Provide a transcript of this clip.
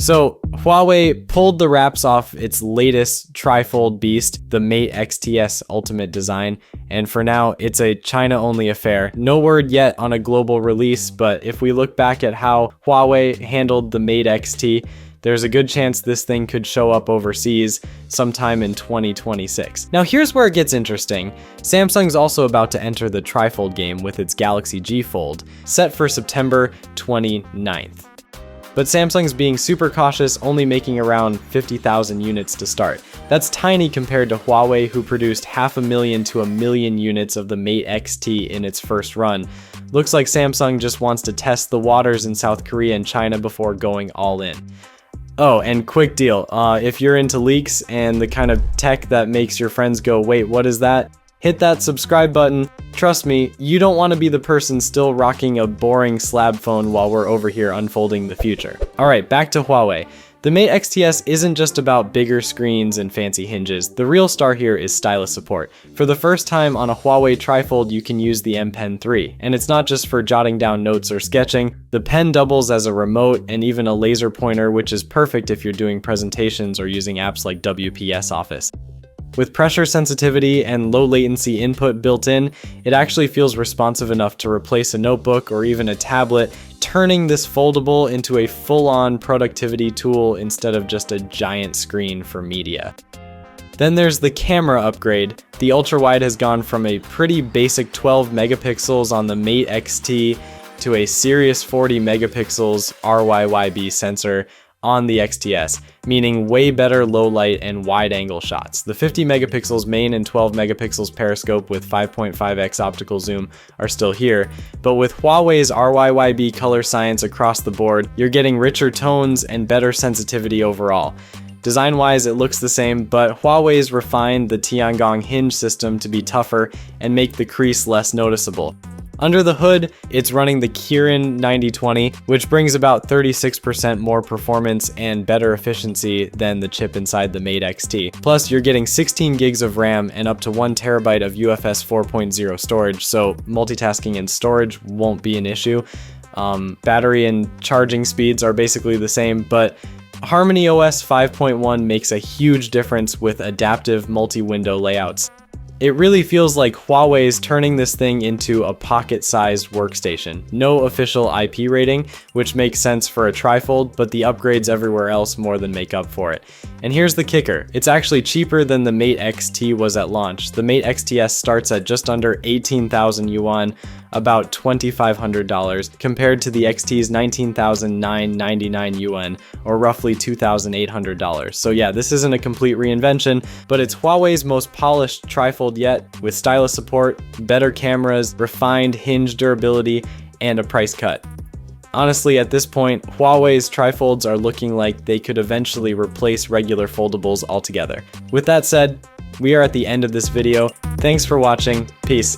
So Huawei pulled the wraps off its latest trifold beast, the Mate XTs Ultimate design, and for now it's a China-only affair. No word yet on a global release, but if we look back at how Huawei handled the Mate XT, there's a good chance this thing could show up overseas sometime in 2026. Now here's where it gets interesting. Samsung's also about to enter the trifold game with its Galaxy G Fold, set for September 29th. But Samsung's being super cautious, only making around 50,000 units to start. That's tiny compared to Huawei, who produced 500,000 to 1 million units of the Mate XT in its first run. Looks like Samsung just wants to test the waters in South Korea and China before going all in. Oh, and quick deal, if you're into leaks and the kind of tech that makes your friends go, wait, what is that? Hit that subscribe button. Trust me, you don't want to be the person still rocking a boring slab phone while we're over here unfolding the future. Alright, back to Huawei. The Mate XTs isn't just about bigger screens and fancy hinges. The real star here is stylus support. For the first time on a Huawei trifold, you can use the M Pen 3. And it's not just for jotting down notes or sketching. The pen doubles as a remote and even a laser pointer, which is perfect if you're doing presentations or using apps like WPS Office. With pressure sensitivity and low latency input built in, it actually feels responsive enough to replace a notebook or even a tablet, turning this foldable into a full-on productivity tool instead of just a giant screen for media. Then there's the camera upgrade. The ultra-wide has gone from a pretty basic 12 megapixels on the Mate XT to a serious 40 megapixels RYYB sensor on the XTs, meaning way better low light and wide angle shots. The 50 megapixels main and 12 megapixels periscope with 5.5x optical zoom are still here, but with Huawei's RYYB color science across the board, you're getting richer tones and better sensitivity overall. Design-wise, it looks the same, but Huawei's refined the Tiangong hinge system to be tougher and make the crease less noticeable. Under the hood, it's running the Kirin 9020, which brings about 36% more performance and better efficiency than the chip inside the Mate XT. Plus, you're getting 16 gigs of RAM and up to 1 terabyte of UFS 4.0 storage, so multitasking and storage won't be an issue. Battery and charging speeds are basically the same, but HarmonyOS 5.1 makes a huge difference with adaptive multi-window layouts. It really feels like Huawei's turning this thing into a pocket-sized workstation. No official IP rating, which makes sense for a trifold, but the upgrades everywhere else more than make up for it. And here's the kicker, it's actually cheaper than the Mate XT was at launch. The Mate XTs starts at just under 18,000 yuan, about $2,500, compared to the XT's 19,999 yuan, or roughly $2,800. So yeah, this isn't a complete reinvention, but it's Huawei's most polished trifold yet, with stylus support, better cameras, refined hinge durability, and a price cut. Honestly, at this point, Huawei's trifolds are looking like they could eventually replace regular foldables altogether. With that said, we are at the end of this video. Thanks for watching. Peace.